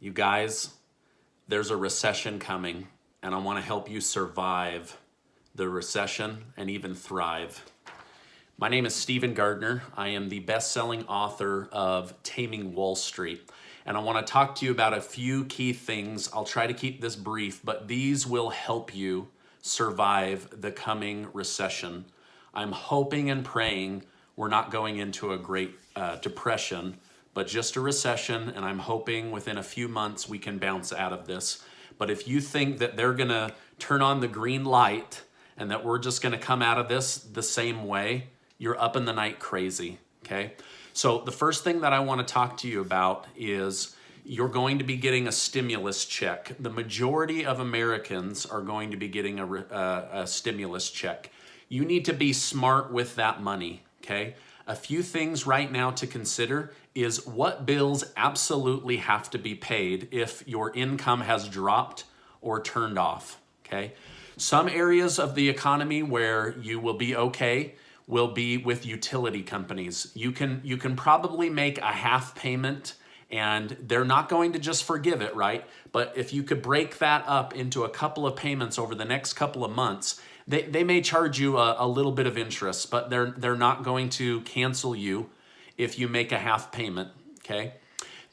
You guys, there's a recession coming, and I want to help you survive the recession and even thrive. My name is Gardner. I am the best-selling author of Taming Wall Street, and I want to talk to you about a few key things. I'll try to keep this brief, but these will help you survive the coming recession. I'm hoping and praying we're not going into a great depression, but just a recession, and I'm hoping within a few months we can bounce out of this. But if you think that they're gonna turn on the green light and that we're just gonna come out of this the same way, you're up in the night crazy, okay? So the first thing that I wanna talk to you about is you're going to be getting a stimulus check. The majority of Americans are going to be getting a stimulus check. You need to be smart with that money, okay? A few things right now to consider is what bills absolutely have to be paid if your income has dropped or turned off, okay? Some areas of the economy where you will be okay will be with utility companies. You can probably make a half payment and they're not going to just forgive it, right? But if you could break that up into a couple of payments over the next couple of months, they may charge you a little bit of interest, but they're not going to cancel you if you make a half payment, okay?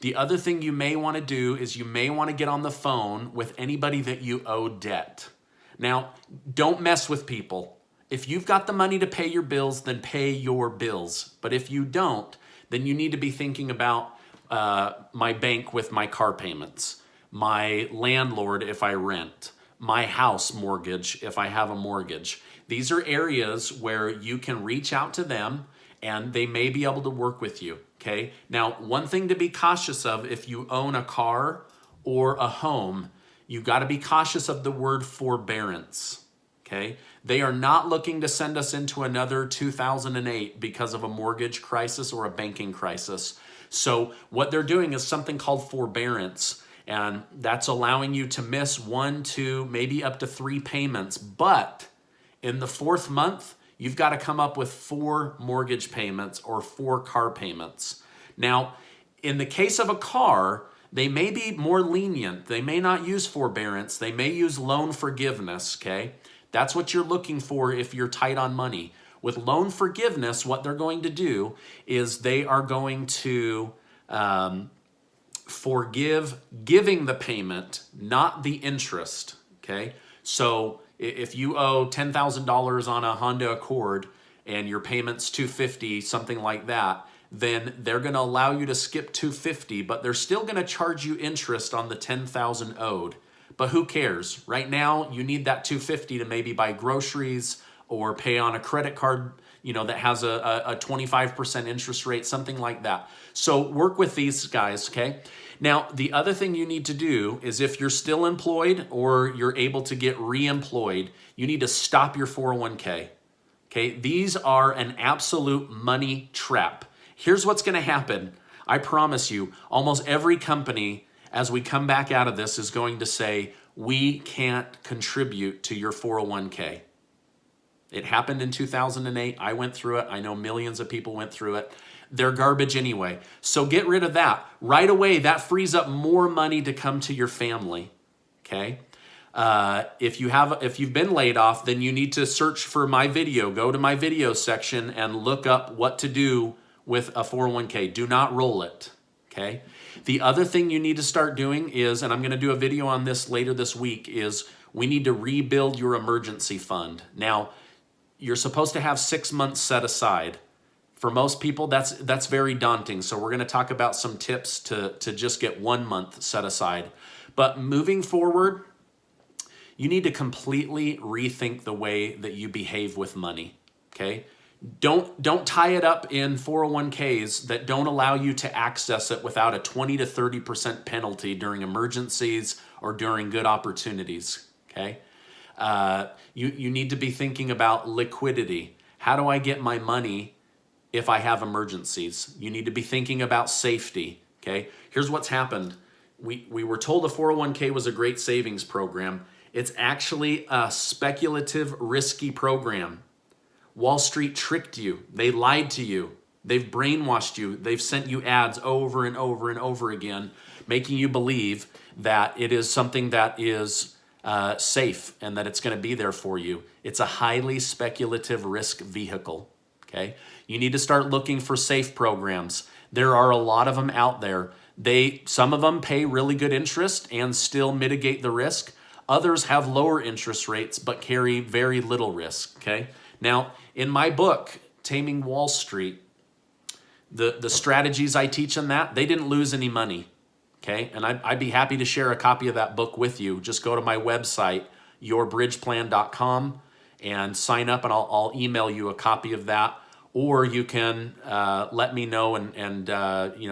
The other thing you may want to do is you may want to get on the phone with anybody that you owe debt. Now, don't mess with people. If you've got the money to pay your bills, then pay your bills. But if you don't, then you need to be thinking about my bank with my car payments, my landlord if I rent, my house mortgage if I have a mortgage. These are areas where you can reach out to them and they may be able to work with you, okay? Now, one thing to be cautious of if you own a car or a home, you gotta be cautious of the word forbearance, okay? They are not looking to send us into another 2008 because of a mortgage crisis or a banking crisis. So what they're doing is something called forbearance, and that's allowing you to miss 1, 2, maybe up to 3 payments. But in the 4th month, you've got to come up with 4 mortgage payments or 4 car payments. Now, in the case of a car, they may be more lenient. They may not use forbearance. They may use loan forgiveness, okay? That's what you're looking for if you're tight on money. With loan forgiveness, what they're going to do is they are going to forgive giving the payment, not the interest, okay? So if you owe $10,000 on a Honda Accord and your payment's $250, something like that, then they're gonna allow you to skip $250, but they're still gonna charge you interest on the $10,000 owed. But who cares? Right now, you need that $250 to maybe buy groceries or pay on a credit card, you know, that has a 25% interest rate, something like that. So work with these guys, okay? Now, the other thing you need to do is if you're still employed or you're able to get re-employed, you need to stop your 401k, okay? These are an absolute money trap. Here's what's gonna happen. I promise you, almost every company, as we come back out of this, is going to say, we can't contribute to your 401k. It happened in 2008. I went through it. I know millions of people went through it. They're garbage anyway. So get rid of that. Right away, that frees up more money to come to your family, okay? If you've been laid off, then you need to search for my video. Go to my video section and look up what to do with a 401k. Do not roll it, okay? The other thing you need to start doing is, and I'm gonna do a video on this later this week, is we need to rebuild your emergency fund. Now, you're supposed to have 6 months set aside. For most people, that's very daunting. So we're gonna talk about some tips to just get 1 month set aside. But moving forward, you need to completely rethink the way that you behave with money, okay? Don't tie it up in 401ks that don't allow you to access it without a 20 to 30% penalty during emergencies or during good opportunities, okay? You need to be thinking about liquidity. How do I get my money if I have emergencies? You need to be thinking about safety, okay? Here's what's happened. We were told a 401k was a great savings program. It's actually a speculative, risky program. Wall Street tricked you. They lied to you. They've brainwashed you. They've sent you ads over and over and over again, making you believe that it is something that is safe and that it's going to be there for you. It's a highly speculative risk vehicle, okay? You need to start looking for safe programs. There are a lot of them out there. Some of them pay really good interest and still mitigate the risk. Others have lower interest rates but carry very little risk, okay? Now, in my book, Taming Wall Street, the strategies I teach in that, they didn't lose any money, okay? And I'd be happy to share a copy of that book with you. Just go to my website, yourbridgeplan.com, and sign up, and I'll email you a copy of that. Or you can let me know, and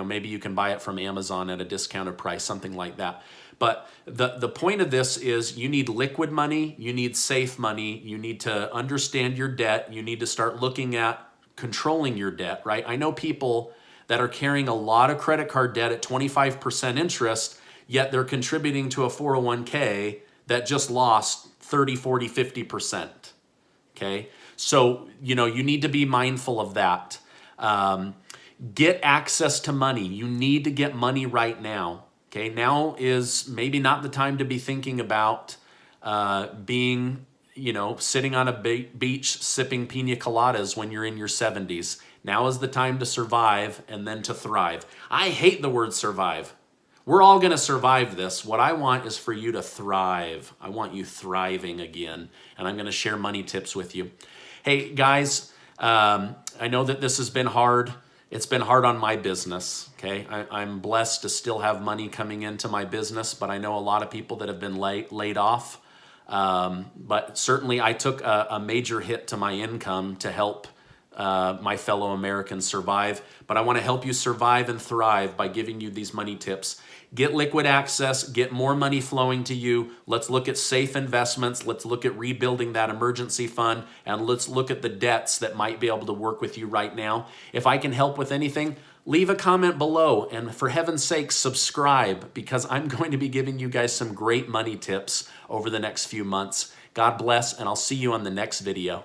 maybe you can buy it from Amazon at a discounted price, something like that. But the point of this is you need liquid money, you need safe money, you need to understand your debt, you need to start looking at controlling your debt, right? I know people that are carrying a lot of credit card debt at 25% interest, yet they're contributing to a 401k that just lost 30, 40, 50%, okay? So, you need to be mindful of that. Get access to money. You need to get money right now. Okay, now is maybe not the time to be thinking about being, sitting on a beach sipping pina coladas when you're in your 70s. Now is the time to survive and then to thrive. I hate the word survive. We're all going to survive this. What I want is for you to thrive. I want you thriving again, and I'm going to share money tips with you. Hey, guys, I know that this has been hard. It's been hard on my business, okay? I'm blessed to still have money coming into my business, but I know a lot of people that have been laid off. But certainly I took a major hit to my income to help my fellow Americans survive. But I want to help you survive and thrive by giving you these money tips. Get liquid access, get more money flowing to you. Let's look at safe investments. Let's look at rebuilding that emergency fund, and let's look at the debts that might be able to work with you right now. If I can help with anything, leave a comment below, and for heaven's sake, subscribe, because I'm going to be giving you guys some great money tips over the next few months. God bless, and I'll see you on the next video.